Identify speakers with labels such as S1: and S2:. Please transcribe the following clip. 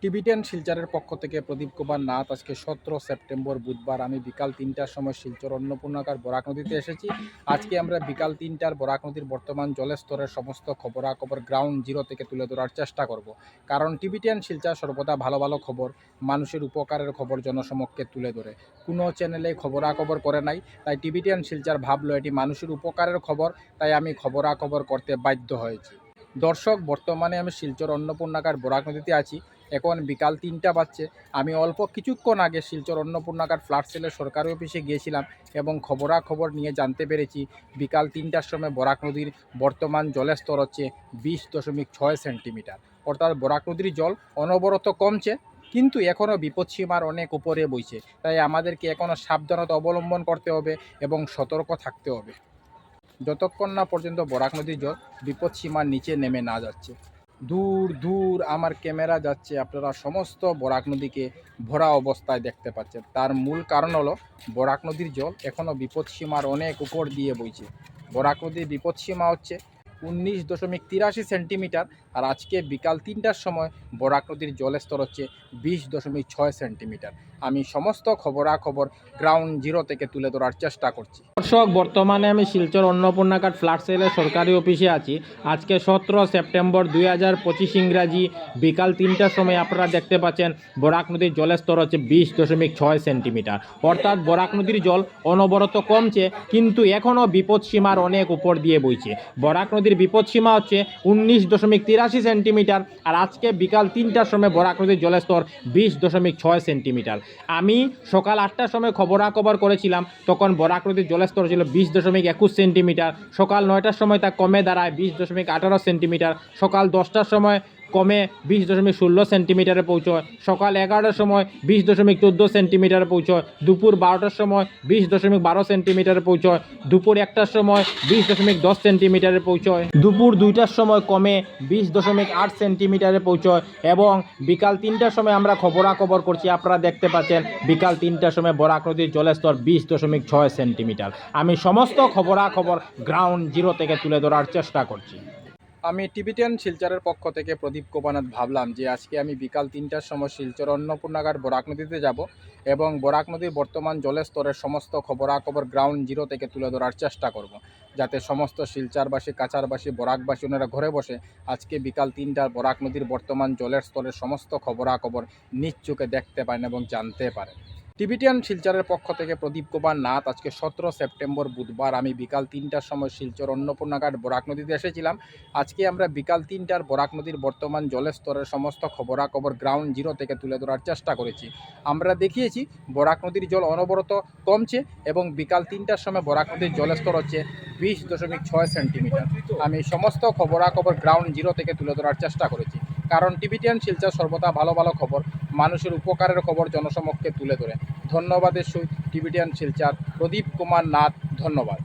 S1: টিবিটেন শিলচরের পক্ষ থেকে প্রদীপ কুমার নাথ। আজকে 17 সেপ্টেম্বর বুধবার আমি বিকাল 3টার সময় শিলচর অন্নপূর্ণাকার বরাক নদীতে এসেছি। আজকে আমরা বিকাল 3টার বরাক নদীর বর্তমান জলস্তরের সমস্ত খবরাখবর গ্রাউন্ড জিরো থেকে তুলে ধরার চেষ্টা করব। কারণ টিবিটেন শিলচর সর্বদা ভালো ভালো খবর, মানুষের উপকারের খবর জনসমক্ষে তুলে ধরে। কোনো চ্যানেলে খবরাখবর করে নাই, তাই টিবিটেন শিলচর ভাবলো এটি মানুষের উপকারের খবর, তাই আমি খবরাখবর করতে বাধ্য হয়েছি। দর্শক, বর্তমানে আমি শিলচর অন্নপূর্ণাকার বরাক নদীতে আছি। এখন বিকাল 3টা বাজছে। আমি অল্প কিছুক্ষণ আগে শিলচর অন্নপূর্ণাকার ফ্ল্যাট সেলের সরকারি অফিসে গিয়েছিলাম এবং খবরাখবর নিয়ে জানতে পেরেছি বিকাল 3টার সময় বরাক নদীর বর্তমান জলের স্তর হচ্ছে 20.6 সেন্টিমিটার। অর্থাৎ বরাক নদীর জল অনবরত কমছে, কিন্তু এখনও বিপদসীমার অনেক উপরে বইছে। তাই আমাদেরকে এখনও সাবধানতা অবলম্বন করতে হবে এবং সতর্ক থাকতে হবে, যতক্ষণ না পর্যন্ত বরাক নদীর জল বিপদসীমার নিচে নেমে না যাচ্ছে। দূর দূর আমার ক্যামেরা যাচ্ছে, আপনারা সমস্ত বরাক নদীকে ভরা অবস্থায় দেখতে পাচ্ছেন। তার মূল কারণ হলো বরাক নদীর জল এখনও বিপদসীমার অনেক উপর দিয়ে বইছে। বরাক নদীর বিপদসীমা হচ্ছে 19.83 সেন্টিমিটার, আর আজকে বিকাল 3টার সময় বরাক নদীর জলের স্তর হচ্ছে 20.6 সেন্টিমিটার। আমি সমস্ত খবরাখবর গ্রাউন্ড জিরো থেকে তুলে ধরার চেষ্টা করছি। দর্শক, বর্তমানে আমি শিলচর অন্নপূর্ণাকার ফ্ল্যাট সেলের সরকারি অফিসে আছি। আজকে 17 সেপ্টেম্বর 2025 ইংরাজি বিকাল 3টার সময় আপনারা দেখতে পাচ্ছেন বরাক নদীর জলের স্তর হচ্ছে 20.6 সেন্টিমিটার। অর্থাৎ বরাক নদীর জল অনবরত কমছে, কিন্তু এখনও বিপদসীমার অনেক উপর দিয়ে বইছে। বরাক নদীর বিপদসীমা হচ্ছে 19.83 সেন্টিমিটার, আর আজকে বিকাল 3টার সময় বরাক নদীর জলের স্তর 20.6 সেন্টিমিটার। আমি সকাল 8টার সময় খবরাখবর করেছিলাম, তখন বরাক নদীর জলের স্তর ছিল 20.21 সেন্টিমিটার। সকাল 9টার সময় তা কমে দাঁড়ায় 20.18 সেন্টিমিটার। সকাল 10টার সময় কমে 20.16 সেন্টিমিটারে পৌঁছয়। সকাল 11টার সময় 20.14 সেন্টিমিটারে পৌঁছয়। দুপুর 12টার সময় 20.12 সেন্টিমিটারে পৌঁছয়। দুপুর 1টার সময় 20.10 সেন্টিমিটারে পৌঁছয়। দুপুর 2টার সময় কমে 20.8 সেন্টিমিটারে পৌঁছয়। এবং বিকাল 3টার সময় আমরা খবরাখবর করছি, আপনারা দেখতে পাচ্ছেন বিকাল 3টার সময় বরাক নদীর জলের স্তর 20.6 সেন্টিমিটার। আমি সমস্ত খবরাখবর গ্রাউন্ড জিরো থেকে তুলে ধরার চেষ্টা করছি। আমি টিবিটেন শিলচরের পক্ষ থেকে প্রদীপ কুমার নাথ ভাবলাম যে আজকে আমি বিকাল 3টার সময় শিলচর অন্নপূর্ণাকার বরাক নদীতে যাব এবং বরাক নদীর বর্তমান জলের স্তরের সমস্ত খবরাখবর গ্রাউন্ড জিরো থেকে তুলে ধরার চেষ্টা করব, যাতে সমস্ত শিলচরবাসী, কাছারবাসী, বরাকবাসী ওনারা ঘরে বসে আজকে বিকাল 3টার বরাক নদীর বর্তমান জলের স্তরের সমস্ত খবরাখবর নিজ চোখে দেখতে পারেন এবং জানতে পারেন। টিবিটিয়ান শিলচরের পক্ষ থেকে প্রদীপ কুমার নাথ। আজকে 17 সেপ্টেম্বর বুধবার আমি বিকাল 3টার সময় শিলচর অন্নপূর্ণাঘাট বরাক নদীতে এসেছিলাম। আজকে আমরা বিকাল 3টার বরাক নদীর বর্তমান জলের স্তরের সমস্ত খবরাখবর গ্রাউন্ড জিরো থেকে তুলে ধরার চেষ্টা করেছি। আমরা দেখিয়েছি বরাক নদীর জল অনবরত কমছে এবং বিকাল 3টার সময় বরাক নদীর জলের স্তর হচ্ছে 20.6 সেন্টিমিটার। আমি সমস্ত খবরাখবর গ্রাউন্ড জিরো থেকে তুলে ধরার চেষ্টা করেছি, কারণ টিবিটিয়ান শিলচর সর্বদা ভালো ভালো খবর, মানুষের উপকারের খবর জনসমক্ষে তুলে ধরে। ধন্যবাদের সহিত টিবিটিয়ান শিলচর প্রদীপ কুমার নাথ। ধন্যবাদ।